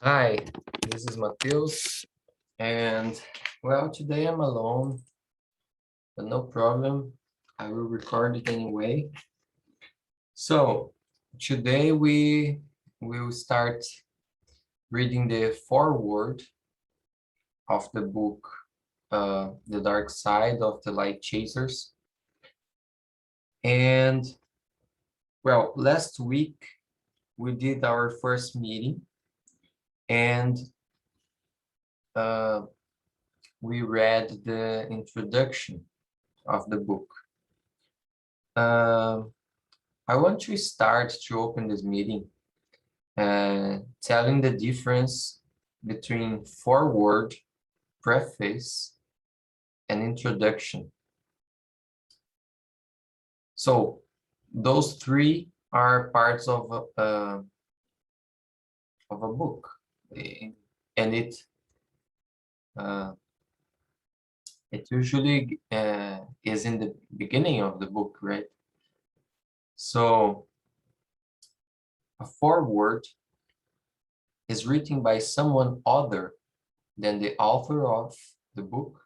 Hi, this is Matheus, and well, today I'm alone, but no problem. I will record it anyway. So, today we will start reading the foreword of the book, The Dark Side of the Light Chasers. And well, last week we did our first meeting, and uh, we read the introduction of the book. I want to start to open this meeting telling the difference between foreword, preface, and introduction. So those three are parts of a book, and uh, it usually is in the beginning of the book, right? So a foreword is written by someone other than the author of the book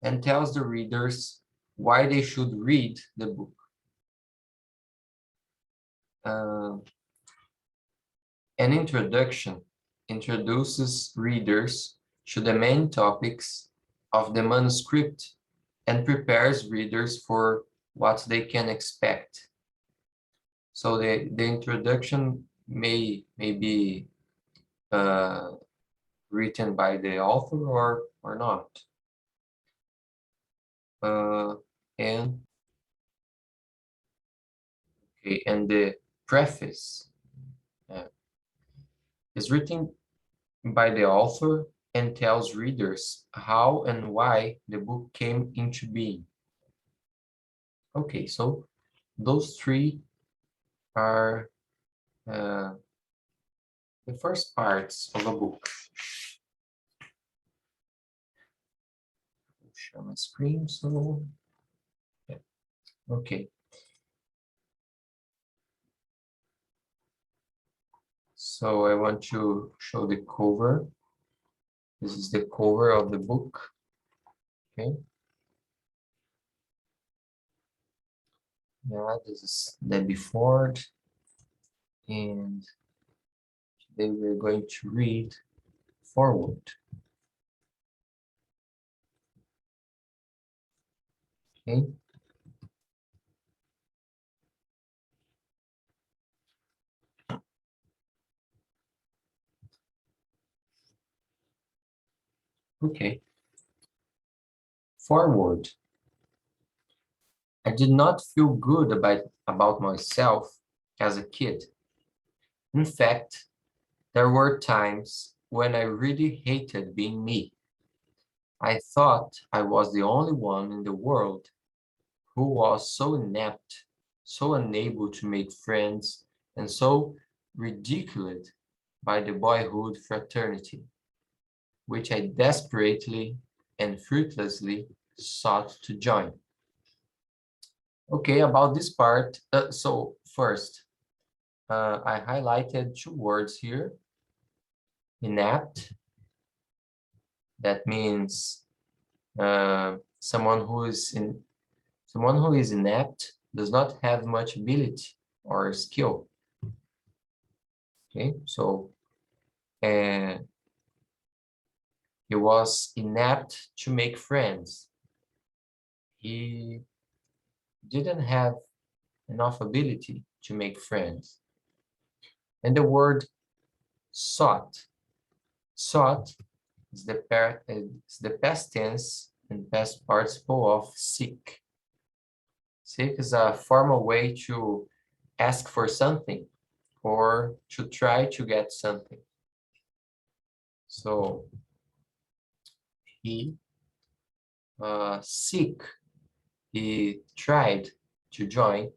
and tells the readers why they should read the book. An introduction introduces readers to the main topics of the manuscript and prepares readers for what they can expect. So the introduction may be written by the author or not. And the preface is written by the author and tells readers how and why the book came into being. Okay, so those three are the first parts of a book. I'll share my screen, so yeah. Okay. So I want to show the cover. This is the cover of the book. Okay. Yeah, this is Debbie Ford, and today we're going to read Foreword. Okay. Okay. Foreword. I did not feel good about myself as a kid. In fact, there were times when I really hated being me. I thought I was the only one in the world who was so inept, so unable to make friends, and so ridiculed by the boyhood fraternity, which I desperately and fruitlessly sought to join. Okay, about this part, so first, I highlighted two words here. Inept, that means someone who is inept does not have much ability or skill. Okay, so he was inept to make friends. He didn't have enough ability to make friends. And the word sought is the past tense and past participle of seek. Seek is a formal way to ask for something or to try to get something. So he he tried to join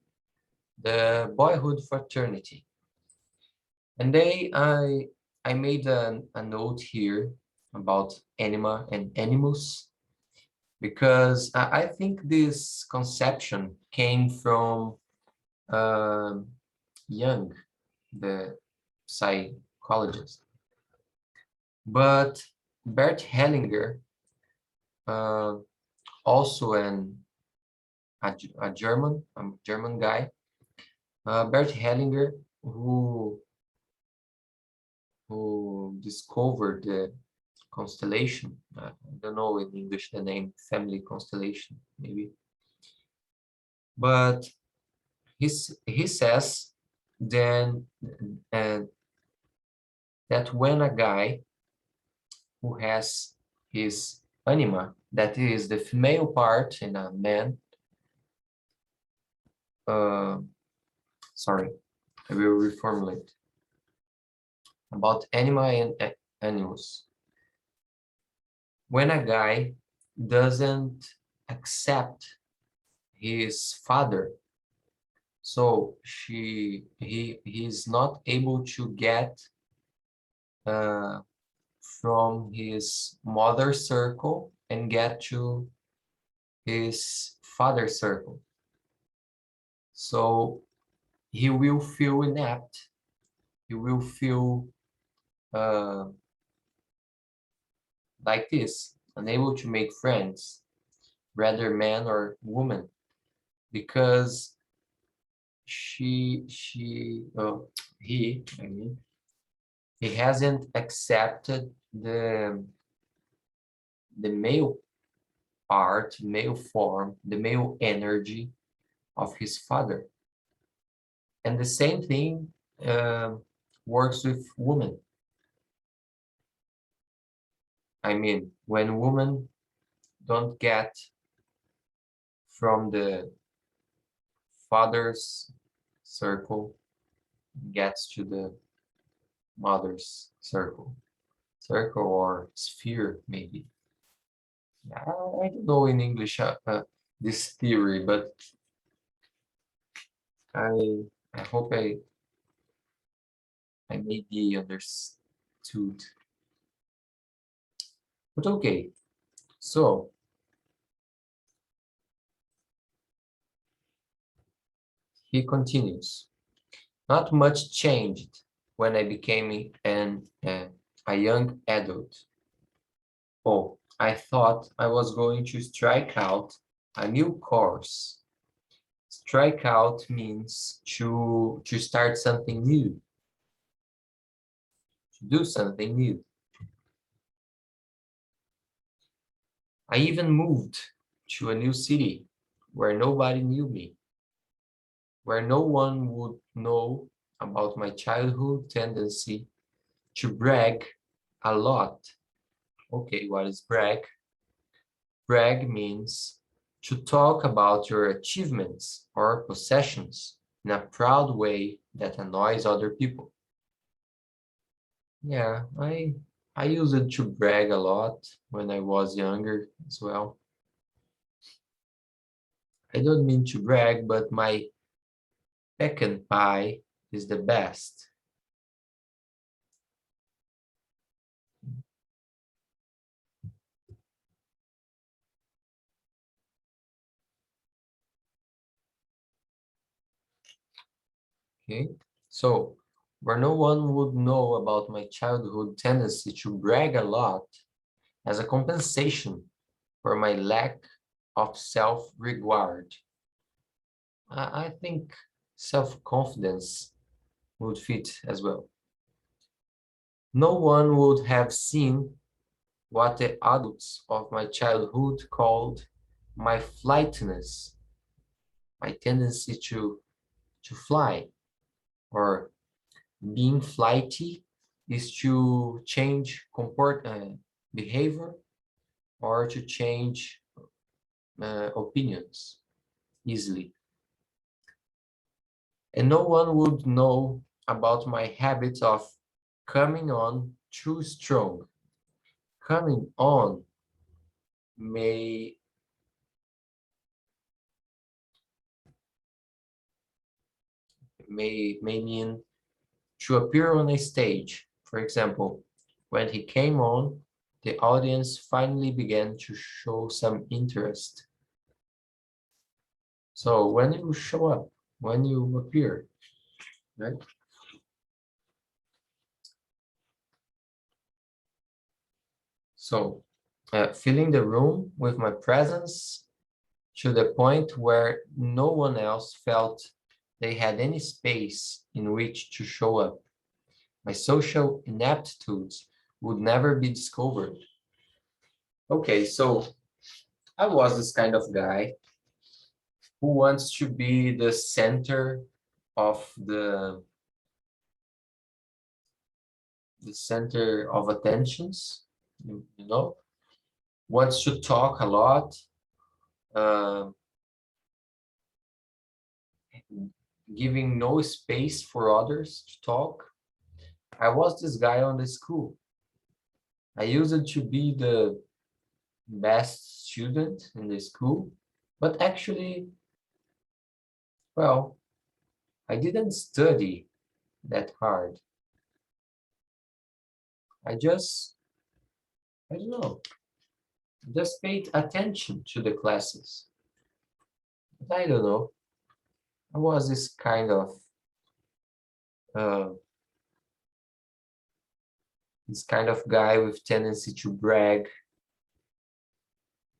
the boyhood fraternity. And I made a note here about anima and animus, because I think this conception came from Jung, the psychologist. But Bert Hellinger, uh, also a German guy, Bert Hellinger, who discovered the constellation. I don't know in English the name, family constellation, maybe. But he says then uh, that when a guy who has his anima, that is the female part in a man, uh, sorry, I will reformulate about anima and animals. When a guy doesn't accept his father, so he's not able to get uh, from his mother circle and get to his father circle. So he will feel inept. He will feel uh, like this, unable to make friends, whether man or woman, because I mean, he hasn't accepted the male part, male form, the male energy of his father. And the same thing uh, works with women. I mean, when women don't get from the father's circle, gets to the mother's circle or sphere, maybe. I don't know in English this theory, but I I hope I may be understood. But okay, so he continues. Not much changed when I became a young adult. Oh, I thought I was going to strike out a new course. Strike out means to start something new, to do something new. I even moved to a new city where nobody knew me, where no one would know about my childhood tendency to brag a lot. Okay, what is brag? Brag means to talk about your achievements or possessions in a proud way that annoys other people. Yeah, I used it to brag a lot when I was younger as well. I don't mean to brag, but my pecan pie is the best. Okay, so where no one would know about my childhood tendency to brag a lot as a compensation for my lack of self-regard. I think self-confidence would fit as well. No one would have seen what the adults of my childhood called my flightiness, my tendency to fly, or being flighty is to change behavior or to change opinions easily. And no one would know about my habit of coming on too strong. Coming on may may mean to appear on a stage. For example, when he came on, the audience finally began to show some interest. So when you show up, when you appear, right? So, filling the room with my presence to the point where no one else felt they had any space in which to show up. My social ineptitudes would never be discovered. Okay, so I was this kind of guy who wants to be the center of the center of attentions, you know, wants to talk a lot, uh, giving no space for others to talk. I was this guy on the school. I used to be the best student in the school, but actually, well, I didn't study that hard. I just, I don't know, just paid attention to the classes. But I don't know. I was this uh, kind of guy with tendency to brag,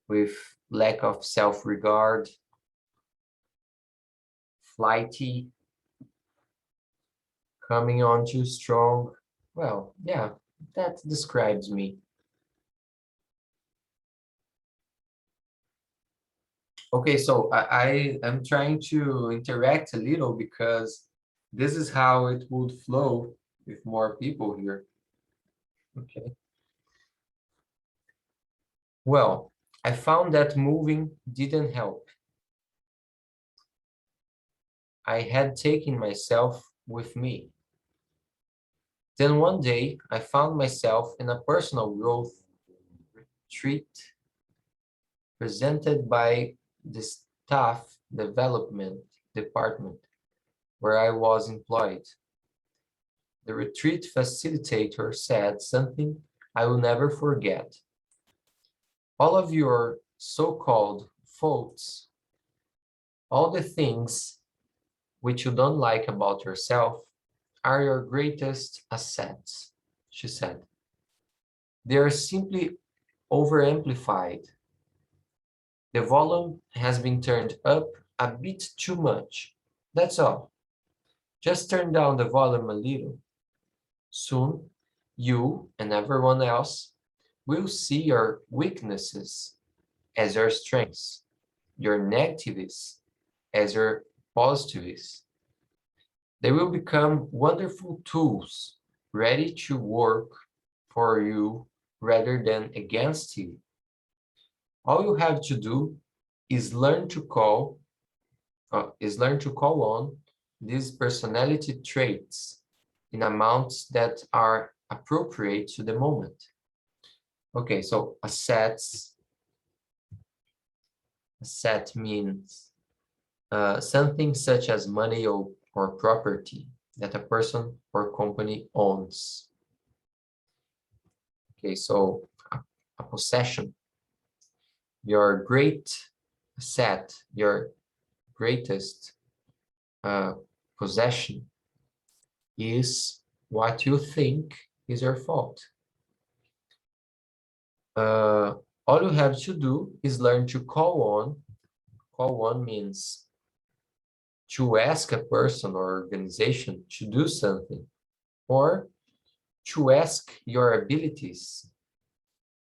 with lack of self-regard, flighty, coming on too strong. Well, yeah, that describes me. Okay, so I am trying to interact a little because this is how it would flow with more people here. Okay. Well, I found that moving didn't help. I had taken myself with me. Then one day, I found myself in a personal growth retreat presented by the staff development department where I was employed. The retreat facilitator said something I will never forget. All of your so-called faults, all the things which you don't like about yourself, are your greatest assets, she said. They are simply over-amplified. The volume has been turned up a bit too much. That's all. Just turn down the volume a little. Soon, you and everyone else will see your weaknesses as your strengths, your negatives as your positives. They will become wonderful tools ready to work for you rather than against you. All you have to do is learn to call on these personality traits in amounts that are appropriate to the moment. Okay, so assets. Asset means something such as money or property that a person or company owns. Okay, so a possession. Your great asset, your greatest possession is what you think is your fault. All you have to do is learn to call on. Call on means to ask a person or organization to do something, or to ask your abilities,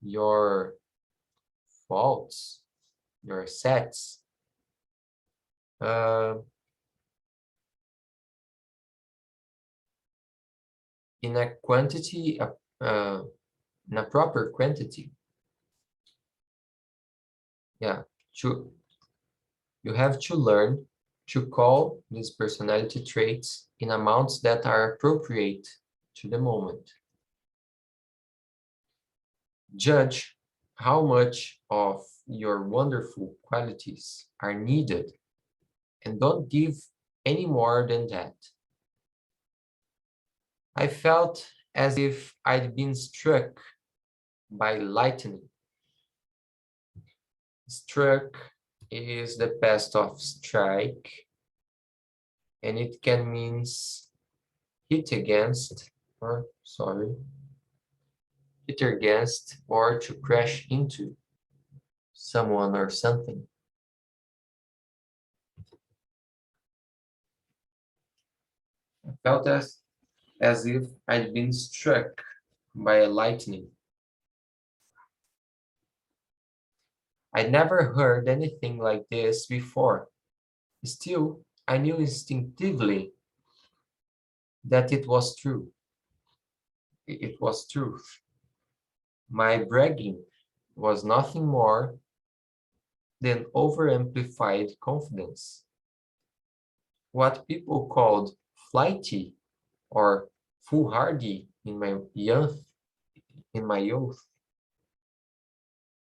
your faults, your assets, uh, in a quantity, in a proper quantity. Yeah, you have to learn to call these personality traits in amounts that are appropriate to the moment. Judge how much of your wonderful qualities are needed and don't give any more than that. I felt as if I'd been struck by lightning. Struck is the past of strike, and it can mean hit against, or sorry, hit against, or to crash into someone or something. I felt as if I'd been struck by a lightning. I'd never heard anything like this before. Still, I knew instinctively that it was true. It was truth. My bragging was nothing more than over-amplified confidence. What people called flighty or foolhardy in my youth,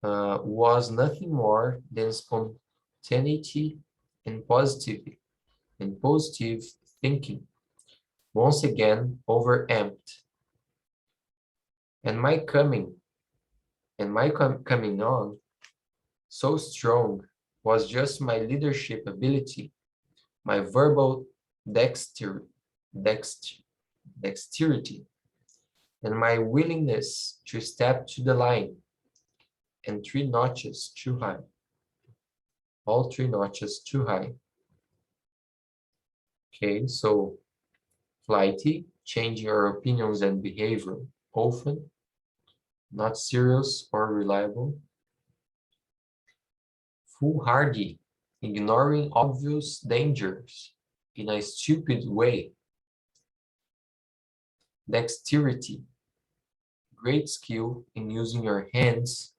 was nothing more than spontaneity and positive thinking, once again overamped. And coming on so strong was just my leadership ability, my verbal dexter, dext, dexterity, and my willingness to step to the line and 3 notches too high, all 3 notches too high. Okay, so flighty, changing our opinions and behavior often, not serious or reliable. Foolhardy, ignoring obvious dangers in a stupid way. Dexterity, great skill in using your hands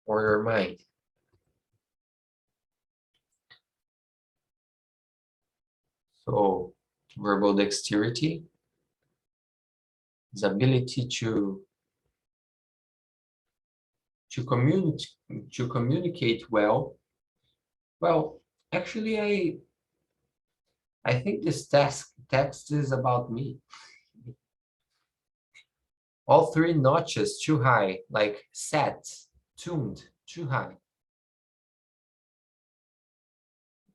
or your mind. So, verbal dexterity is ability to communicate well. Well, actually, I think this text is about me. All 3 notches too high, like set, tuned, too high.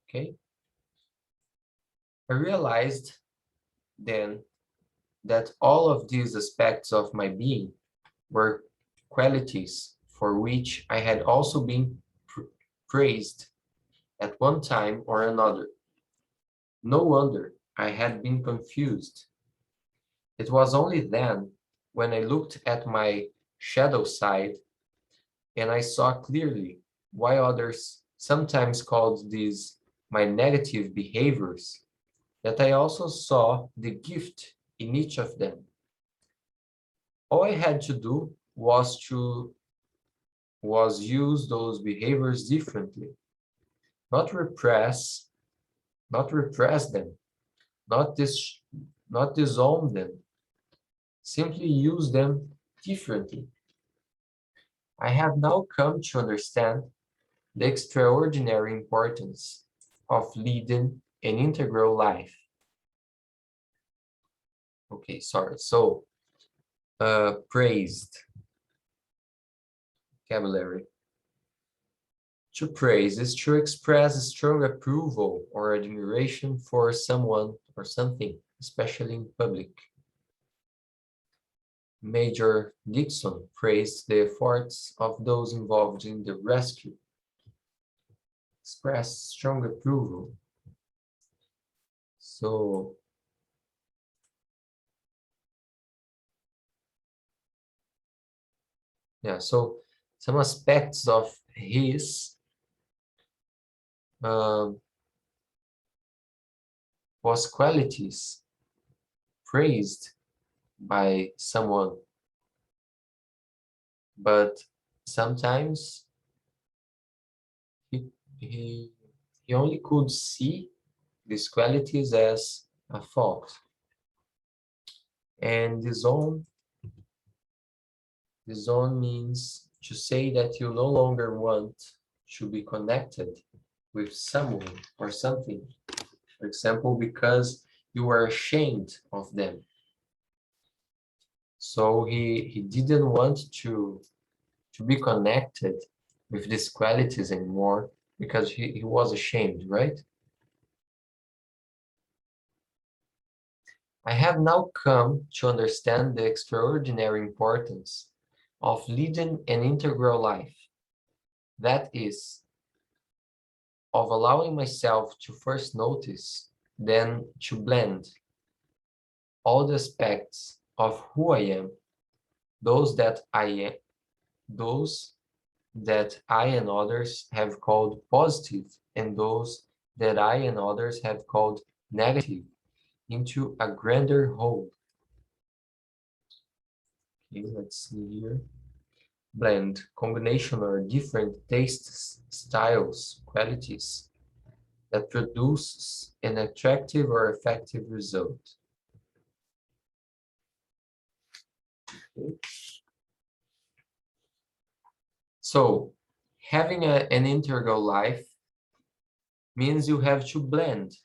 Okay. I realized then that all of these aspects of my being were qualities for which I had also been praised at one time or another. No wonder I had been confused. It was only then, when I looked at my shadow side, and I saw clearly why others sometimes called these my negative behaviors, that I also saw the gift in each of them. All I had to do was use those behaviors differently, not repress, not repress them, not dis, not disown them, simply use them differently. I have now come to understand the extraordinary importance of leading an integral life. Okay, sorry. So, praised vocabulary. To praise is to express strong approval or admiration for someone or something, especially in public. Major Dixon praised the efforts of those involved in the rescue. Express strong approval. So, yeah, so some aspects of his um, was qualities praised by someone, but sometimes he, he, he only could see these qualities as a fault. And disown means to say that you no longer want to be connected with someone or something. For example, because you are ashamed of them. So he didn't want to be connected with these qualities anymore because he was ashamed, right? I have now come to understand the extraordinary importance of leading an integral life. That is, of allowing myself to first notice, then to blend all the aspects of who I am, those that I am, those that I and others have called positive, and those that I and others have called negative, into a grander whole. Okay, let's see here. Blend, combination or different tastes, styles, qualities that produces an attractive or effective result. Okay. So, having an integral life means you have to blend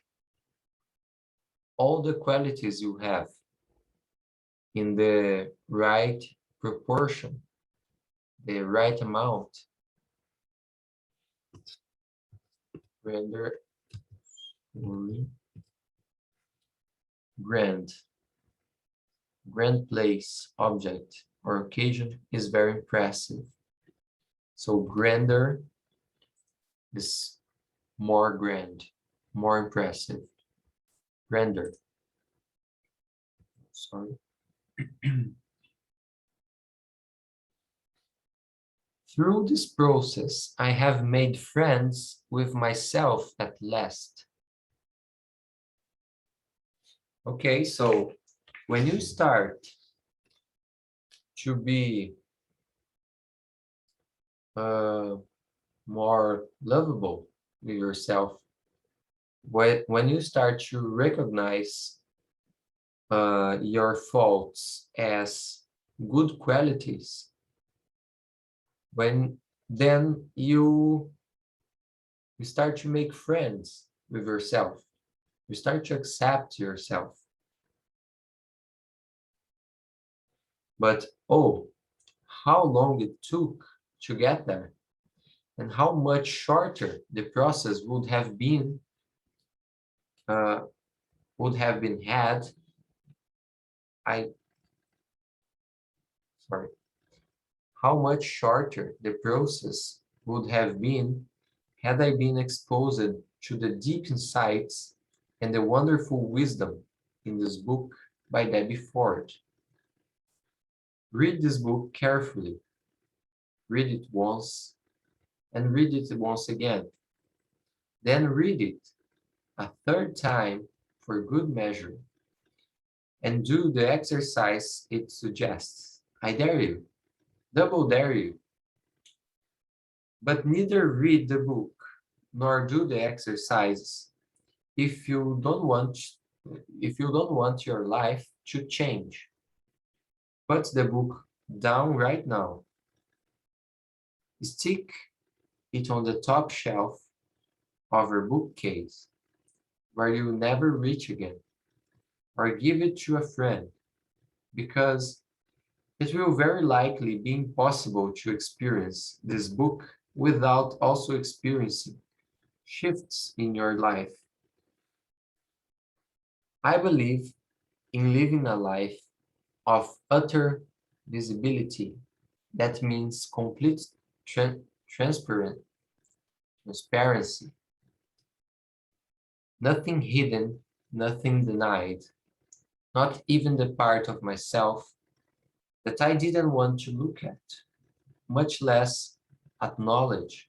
all the qualities you have in the right proportion, the right amount. Render grand. Grand place, object, or occasion is very impressive. So grander is more grand, more impressive. Grander. Sorry. Through this process, I have made friends with myself at last. Okay, so when you start to be more lovable with yourself, when you start to recognize your faults as good qualities, then you start to make friends with yourself. You start to accept yourself. But oh, how long it took to get there, and how much shorter the process uh, would have been had I sorry, how much shorter the process would have been had I been exposed to the deep insights and the wonderful wisdom in this book by Debbie Ford. Read this book carefully. Read it once and read it once again. Then read it a third time for good measure and do the exercise it suggests. I dare you, double dare you. But neither read the book nor do the exercises if you don't want your life to change. Put the book down right now. Stick it on the top shelf of your bookcase where you'll never reach again, or give it to a friend, because it will very likely be impossible to experience this book without also experiencing shifts in your life. I believe in living a life of utter visibility. That means complete transparent transparency, nothing hidden, nothing denied, not even the part of myself that I didn't want to look at, much less acknowledge.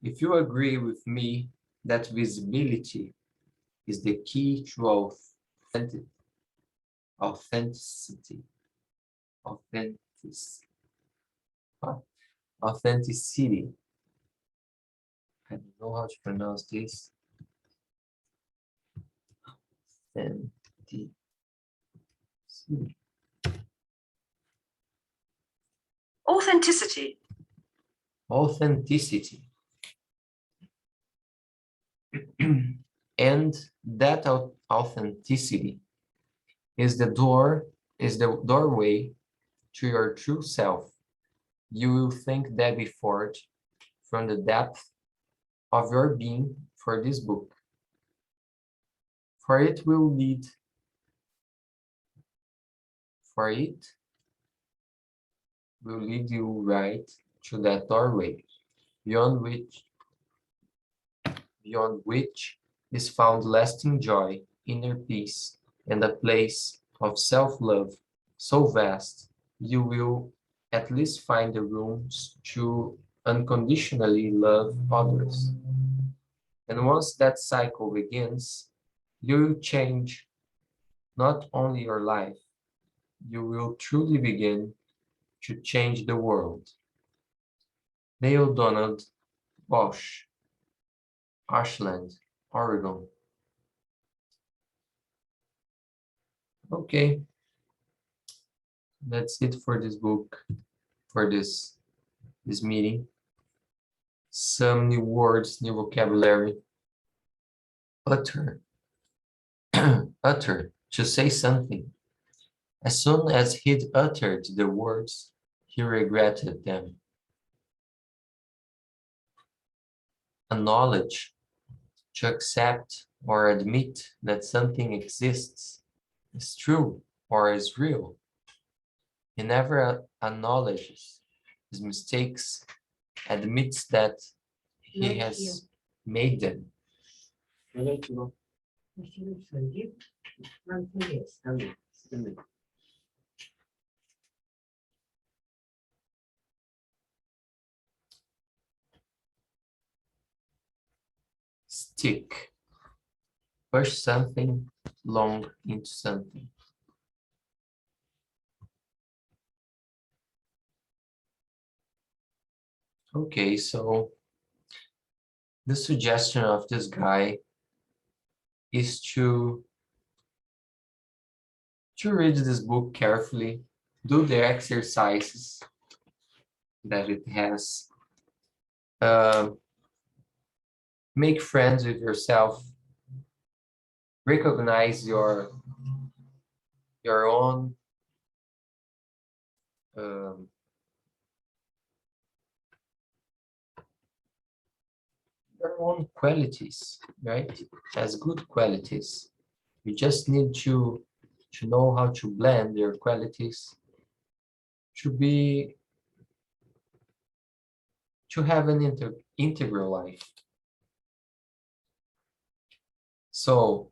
If you agree with me that visibility is the key to authenticity, authenticity, authenticity. I don't know how to pronounce this. Authenticity. Authenticity. Authenticity. And that authenticity is the doorway to your true self. You will thank Debbie Ford from the depth of your being for this book, for it will lead you right to that doorway, beyond which beyond which is found lasting joy, inner peace, and a place of self-love so vast you will at least find the rooms to unconditionally love others. And once that cycle begins, you will change not only your life, you will truly begin to change the world. Neil Donald Walsh, Ashland, Oregon. Okay, that's it for this book, for this meeting. Some new words, new vocabulary. Utter, utter, to say something. As soon as he'd uttered the words, he regretted them. Acknowledge, to accept or admit that something exists, is true or is real. He never acknowledges his mistakes, admits that he has made them. Stick, push something long into something. Okay, so the suggestion of this guy is to read this book carefully, do the exercises that it has, uh, make friends with yourself, recognize your own um, your own qualities, right? Has good qualities. You just need to know how to blend your qualities to be to have an integral life. So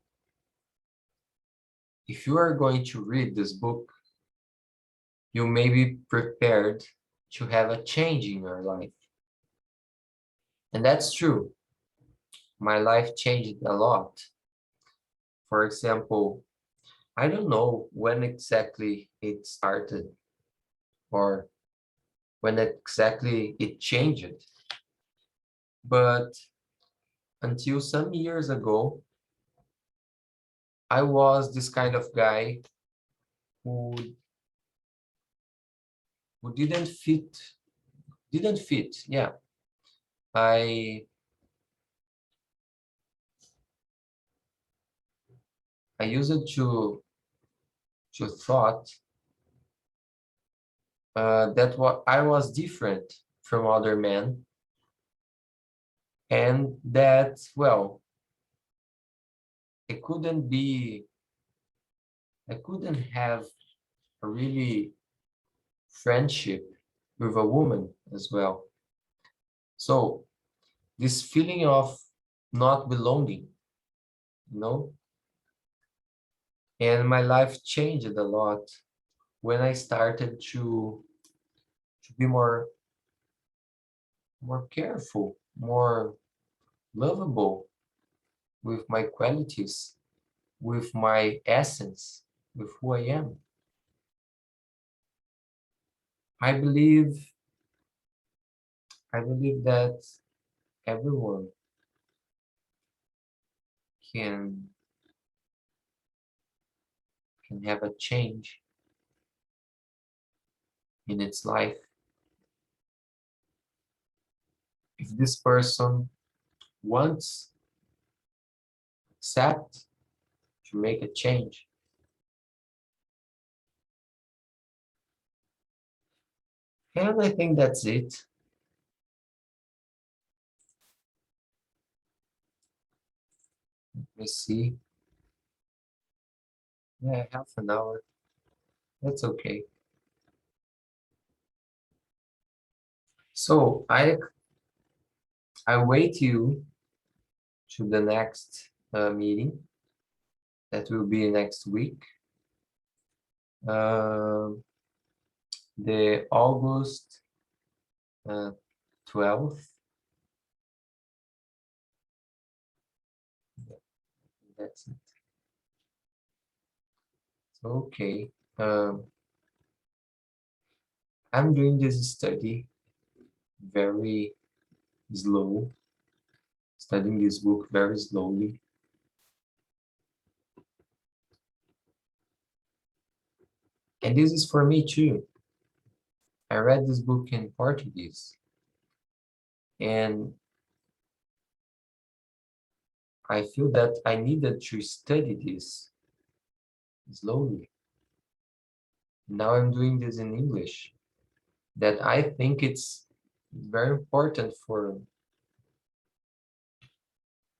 if you are going to read this book, you may be prepared to have a change in your life. And that's true. My life changed a lot. For example, I don't know when exactly it started or when exactly it changed, but until some years ago, I was this kind of guy who who didn't fit. Yeah, I I used it to thought that what I was different from other men, and that, well, I couldn't be I couldn't have a really friendship with a woman as well. So this feeling of not belonging, you know, and my life changed a lot when I started to be more careful, more lovable with my qualities, with my essence, with who I am. I believe I believe that everyone can can have a change in its life if this person wants, accept to make a change. And I think that's it. Let me see. Yeah, half an hour. That's okay. So I wait you to the next meeting. That will be next week. The August 12th. That's it. Okay. I'm doing this study very slow, studying this book very slowly. And this is for me too. I read this book in Portuguese, and I feel that I needed to study this slowly. Now I'm doing this in English, that I think it's very important for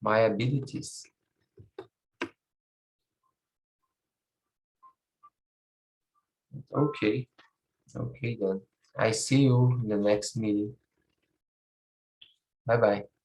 my abilities. Okay, okay then. I see you in the next meeting. Bye bye.